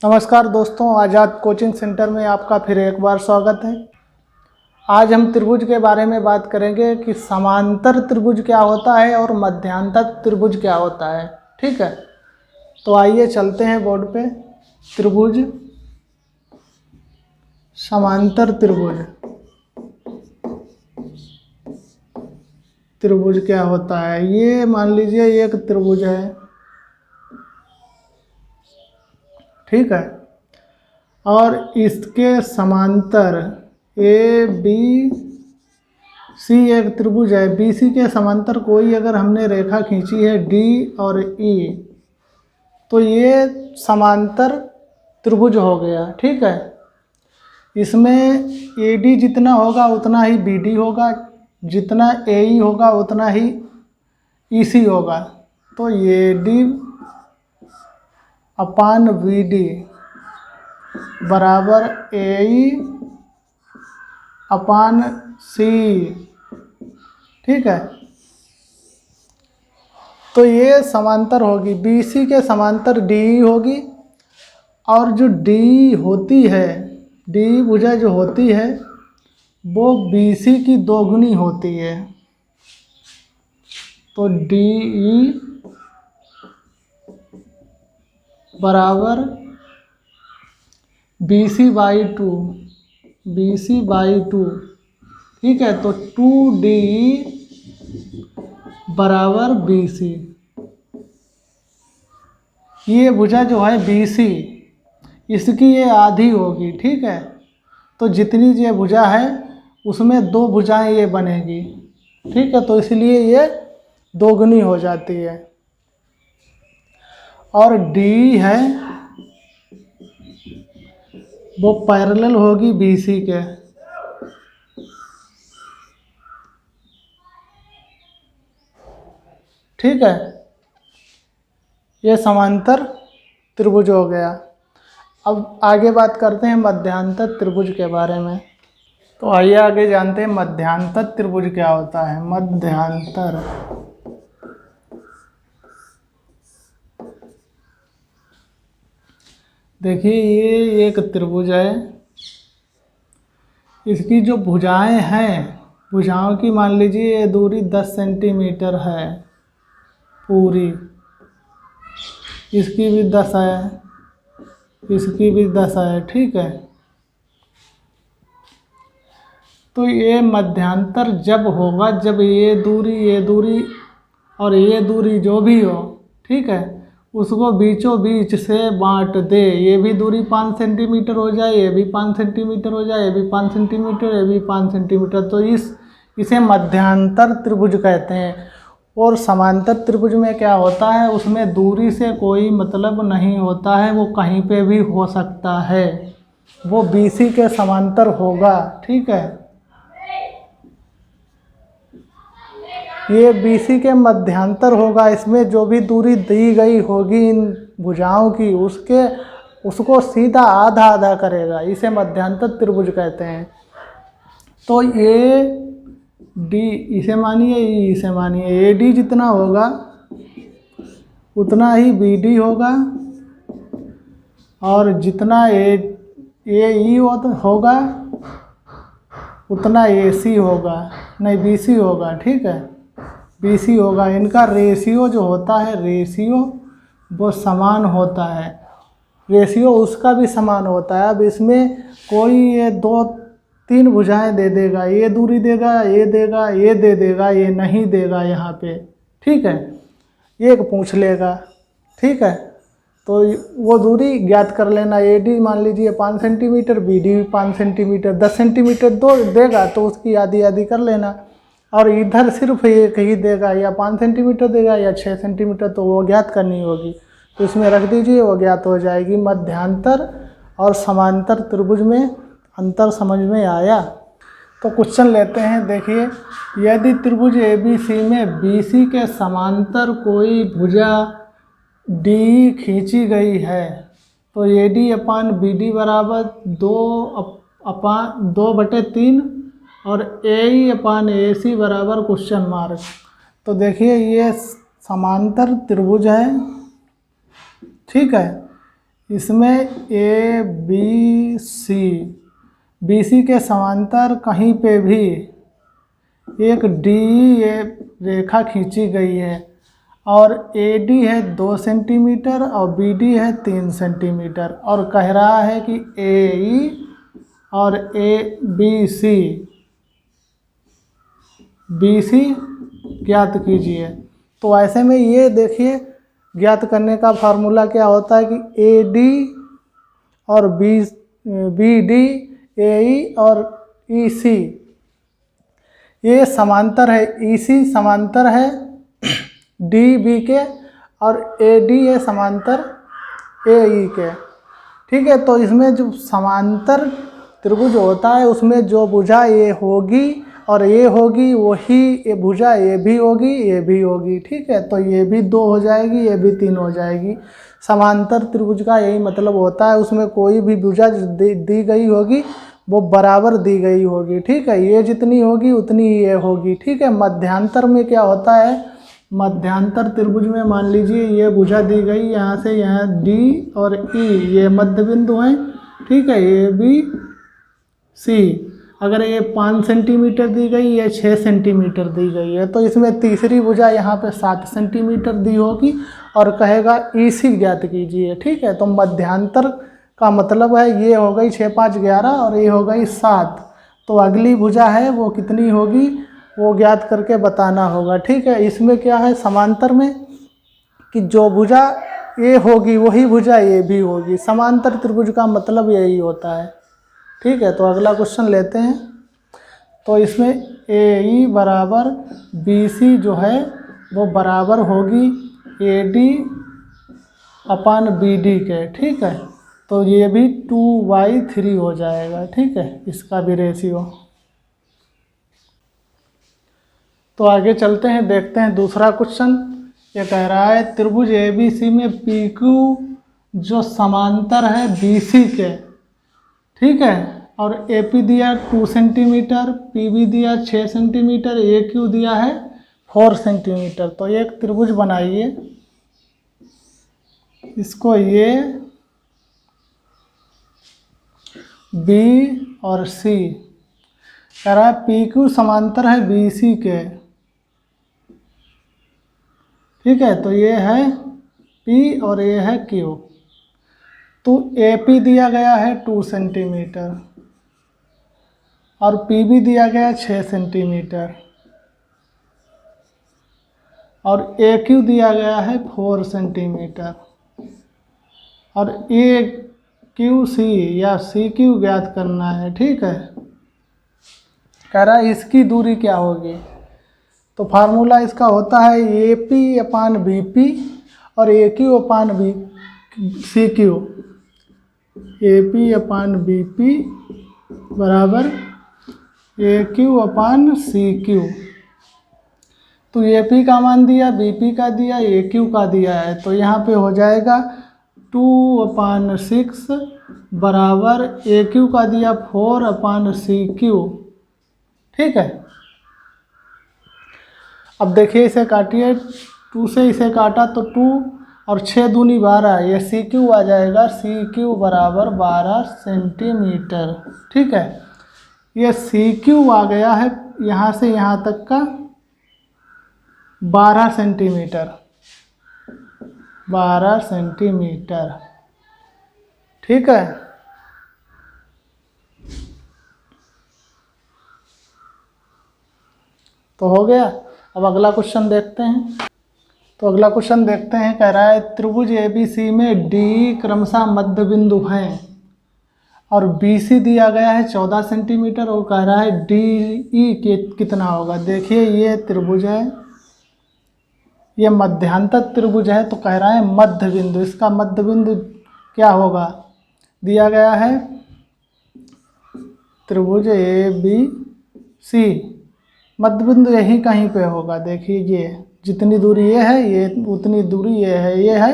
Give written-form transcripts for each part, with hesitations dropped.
नमस्कार दोस्तों, आज़ाद coaching centre में आपका फिर एक बार स्वागत है। आज हम त्रिभुज के बारे में बात करेंगे कि समांतर त्रिभुज क्या होता है और मध्यांतर त्रिभुज क्या होता है। ठीक है, तो आइए चलते हैं बोर्ड पे। त्रिभुज, समांतर त्रिभुज। त्रिभुज क्या होता है? ये मान लीजिए एक त्रिभुज है, ठीक है, और इसके समांतर ए बी सी एक त्रिभुज है। बी सी के समांतर कोई अगर हमने रेखा खींची है डी और ई, तो ये समांतर त्रिभुज हो गया। ठीक है, इसमें ए डी जितना होगा उतना ही बी डी होगा, जितना ए ई होगा उतना ही ई सी होगा। तो A D upon B D बराबर ए ई अपान सी। ठीक है, तो ये समांतर होगी, बी सी के समांतर डी ई होगी, और जो डी होती है, डी भुजा जो होती है वो बी सी की दोगुनी होती है। तो डी ई बराबर B C by two, B C by two. ठीक है, तो 2D बराबर बी सी। ये भुजा जो है बी सी, इसकी ये आधी होगी। ठीक है, तो जितनी ये भुजा है उसमें दो भुजाएं ये बनेगी। ठीक है, तो इसलिए ये दोगुनी हो जाती है। और डी है वो पैरेलल होगी बी सी के। ठीक है, ये समांतर त्रिभुज हो गया। अब आगे बात करते हैं मध्यांतर त्रिभुज के बारे में। तो आइए आगे जानते हैं मध्यांतर त्रिभुज क्या होता है। मध्यांतर, देखिए ये एक त्रिभुज है, इसकी जो भुजाएं हैं, भुजाओं की मान लीजिए ये दूरी 10 सेंटीमीटर है पूरी, इसकी भी 10 है, इसकी भी 10 है। ठीक है, तो ये मध्यांतर जब होगा जब ये दूरी और ये दूरी जो भी हो, ठीक है, उसको बीचों बीच से बांट दे। ये भी दूरी 5 सेंटीमीटर हो जाए, ये भी 5 सेंटीमीटर हो जाए, ये भी 5 सेंटीमीटर, ये भी 5 सेंटीमीटर, तो इसे मध्यांतर त्रिभुज कहते हैं। और समांतर त्रिभुज में क्या होता है, उसमें दूरी से कोई मतलब नहीं होता है, वो कहीं पे भी हो सकता है, वो बी सी के समांतर होगा। ठीक है, ये बी सी के मध्यांतर होगा। इसमें जो भी दूरी दी गई होगी इन भुजाओं की, उसको सीधा आधा आधा करेगा, इसे मध्यांतर त्रिभुज कहते हैं। तो ये डी इसे मानिए, इसे मानिए, ए डी जितना होगा उतना ही बी डी होगा, और जितना ए ई होगा उतना ए सी होगा, नहीं बी सी होगा। ठीक है, बी सी होगा। इनका रेशियो जो होता है, रेशियो वो समान होता है, रेशियो उसका भी समान होता है। अब इसमें कोई ये 2-3 भुजाएं दे देगा, ये दूरी देगा, ये देगा, ये दे देगा, ये नहीं देगा यहाँ पे। ठीक है, एक पूछ लेगा। ठीक है, तो वो दूरी ज्ञात कर लेना। ए डी मान लीजिए 5 centimetre, B D 5 centimetre, 10 centimetre दो देगा तो उसकी आधी आधी कर लेना। और इधर सिर्फ एक ही देगा, या 5 सेंटीमीटर देगा या 6 सेंटीमीटर, तो वो ज्ञात करनी होगी, तो इसमें रख दीजिए, वो ज्ञात हो जाएगी। मध्यांतर और समांतर त्रिभुज में अंतर समझ में आया? तो क्वेश्चन लेते हैं। देखिए, यदि त्रिभुज ए बी सी में बी सी के समांतर कोई भुजा डी खींची गई है, तो A D upon B D बराबर 2/3 और ए ई अपान ए सी बराबर क्वेश्चन मार्क। तो देखिए ये समांतर त्रिभुज है। ठीक है, इसमें A B C, B C के समांतर कहीं पे भी एक डी ए रेखा खींची गई है और ए डी है 2 सेंटीमीटर और बी डी है 3 सेंटीमीटर, और कह रहा है कि ए ई और ए बी सी ज्ञात कीजिए। तो ऐसे में ये देखिए ज्ञात करने का फार्मूला क्या होता है कि ए डी और बी डी, ए ई और ई सी ये समांतर है, ई सी समांतर है डी बी के और ए डी है समांतर ए ई के। ठीक है, तो इसमें जो समांतर त्रिभुज होता है उसमें जो भुजा ए होगी और ये होगी वही ये भुजा ये भी होगी ये भी होगी। ठीक है, तो ये भी 2 हो जाएगी ये भी 3 हो जाएगी। समांतर त्रिभुज का यही मतलब होता है, उसमें कोई भी भुजा दी गई होगी वो बराबर दी गई होगी। ठीक है, ये जितनी होगी उतनी ये होगी। ठीक है, मध्यांतर में क्या होता है, मध्यांतर त्रिभुज में मान लीजिए ये भुजा दी गई यहाँ से यहाँ डी और ई ये मध्य बिंदु हैं। ठीक है, ए बी सी अगर ये 5 सेंटीमीटर दी गई या 6 सेंटीमीटर दी गई है तो इसमें तीसरी भुजा यहाँ पे 7 सेंटीमीटर दी होगी और कहेगा ई सी ज्ञात कीजिए। ठीक है, तो मध्यांतर का मतलब है ये हो गई 6 5 11 और ये हो गई 7, तो अगली भुजा है वो कितनी होगी वो ज्ञात करके बताना होगा। ठीक है, इसमें क्या है समांतर में कि जो भुजा ए होगी वही भुजा ए भी होगी। समांतर त्रिभुज का मतलब यही होता है। ठीक है, तो अगला क्वेश्चन लेते हैं। तो इसमें ए ई बराबर बी सी जो है वो बराबर होगी A D upon B D के। ठीक है, तो ये भी 2/3 हो जाएगा। ठीक है, इसका भी रेशियो। तो आगे चलते हैं, देखते हैं दूसरा क्वेश्चन। ये कह रहा है त्रिभुज ए बी सी में पी क्यू जो समांतर है बी सी के। ठीक है, और ए पी दिया 2 सेंटीमीटर, पी बी दिया 6 सेंटीमीटर, ए क्यू दिया है 4 सेंटीमीटर। तो एक त्रिभुज बनाइए, इसको ये बी और सी कह रहा है पी क्यू समांतर है बी सी के। ठीक है, तो ये है P और ये है Q। तो AP दिया गया है 2 सेंटीमीटर और PB दिया गया 6 सेंटीमीटर और AQ दिया गया है 4 सेंटीमीटर और AQC या CQ ज्ञात करना है। ठीक है, कह रहा है इसकी दूरी क्या होगी। तो फार्मूला इसका होता है AP अपान BP और AQ अपान CQ। AP अपान BP बराबर AQ अपान CQ। तो AP का मान दिया, BP का दिया, AQ का दिया है, तो यहाँ पे हो जाएगा 2/6 बराबर AQ का दिया 4/CQ। ठीक है, अब देखिए इसे काटिए, 2 से इसे काटा तो 2 और 6 दूनी 12, ये CQ आ जाएगा, CQ बराबर 12 सेंटीमीटर। ठीक है, ये CQ आ गया है यहाँ से यहाँ तक का 12 सेंटीमीटर, 12 सेंटीमीटर। ठीक है, तो हो गया। अब अगला क्वेश्चन देखते हैं। तो अगला क्वेश्चन देखते हैं, कह रहा है त्रिभुज ABC में D क्रमशः मध्य बिंदु हैं और BC दिया गया है 14 सेंटीमीटर और कह रहा है DE कितना होगा। देखिए ये त्रिभुज है, ये मध्यांतर त्रिभुज है, तो कह रहा है मध्य बिंदु, इसका मध्य बिंदु क्या होगा, दिया गया है त्रिभुज ABC मध्य बिंदु यही कहीं पे होगा। देखिए ये जितनी दूरी ये है ये उतनी दूरी ये है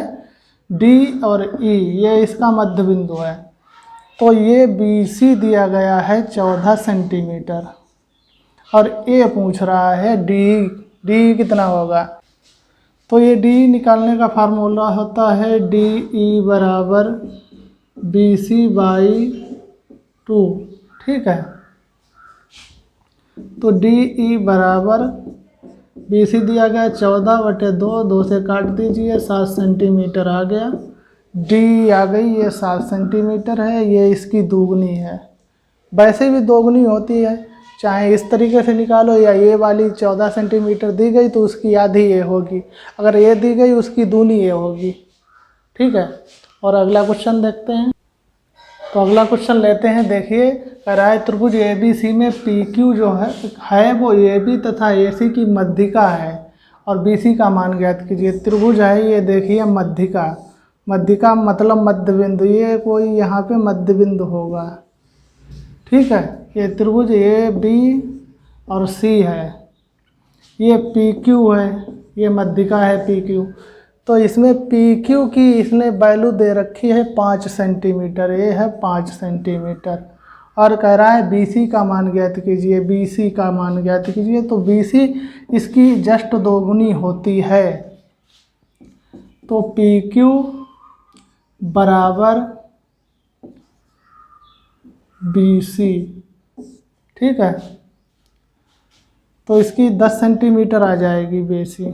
D और E, ये इसका मध्य बिंदु है। तो ये BC दिया गया है 14 सेंटीमीटर और A पूछ रहा है D कितना होगा। तो ये D निकालने का फार्मूला होता है DE बराबर BC/2, ठीक है। तो DE बराबर BC दिया गया 14/2, 2 से काट दीजिए, 7 सेंटीमीटर आ गया। D आ गई, ये 7 सेंटीमीटर है, ये इसकी दोगुनी है। वैसे भी दोगुनी होती है, चाहे इस तरीके से निकालो या ये वाली 14 सेंटीमीटर दी गई तो उसकी आधी ये होगी, अगर ये दी गई उसकी दूनी ये होगी, ठीक है। और अगला क्वेश्चन देखते हैं। तो अगला क्वेश्चन लेते हैं, देखिए कह रहा है त्रिभुज ABC में PQ जो है वो AB तथा AC की मध्यिका है और BC का मान ज्ञात कीजिए। त्रिभुज है ये, देखिए मध्यिका, मध्यिका मतलब मध्य बिंदु, ये कोई यहाँ पे मध्य बिंदु होगा, ठीक है। ये त्रिभुज AB और C है, ये PQ है, ये मध्यिका है PQ। तो इसमें PQ की इसने वैल्यू दे रखी है 5 सेंटीमीटर, ये है 5 सेंटीमीटर। और कह रहा है BC का मान ज्ञात कीजिए, BC का मान ज्ञात कीजिए। तो BC इसकी जस्ट दोगुनी होती है। तो PQ बराबर BC, ठीक है। तो इसकी 10 सेंटीमीटर आ जाएगी BC।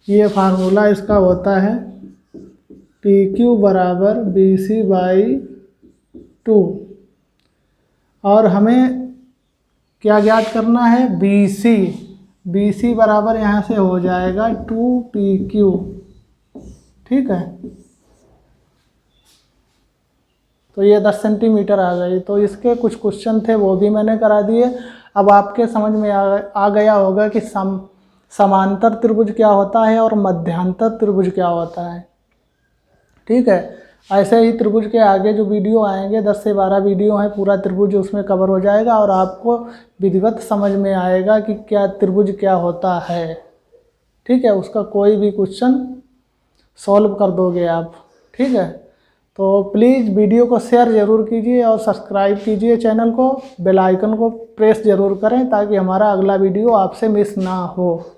ये फार्मूला इसका होता है PQ बराबर BC/2। और हमें क्या ज्ञात करना है, BC। BC बराबर यहाँ से हो जाएगा 2PQ, ठीक है। तो ये 10 सेंटीमीटर आ गई। तो इसके कुछ क्वेश्चन थे वो भी मैंने करा दिए। अब आपके समझ में आ गया होगा कि समांतर त्रिभुज क्या होता है और मध्यांतर त्रिभुज क्या होता है, ठीक है। ऐसे ही त्रिभुज के आगे जो वीडियो आएंगे 10 से 12 वीडियो हैं, पूरा त्रिभुज उसमें कवर हो जाएगा और आपको विधिवत समझ में आएगा कि क्या त्रिभुज क्या होता है, ठीक है। उसका कोई भी क्वेश्चन सॉल्व कर दोगे आप, ठीक है। तो प्लीज़ वीडियो को शेयर ज़रूर कीजिए और सब्सक्राइब कीजिए चैनल को, बेल आइकन को प्रेस ज़रूर करें ताकि हमारा अगला वीडियो आपसे मिस ना हो।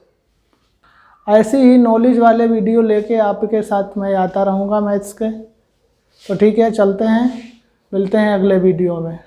ऐसे ही नॉलेज वाले वीडियो लेके आपके साथ मैं आता रहूँगा मैथ्स के। तो ठीक है, चलते हैं, मिलते हैं अगले वीडियो में।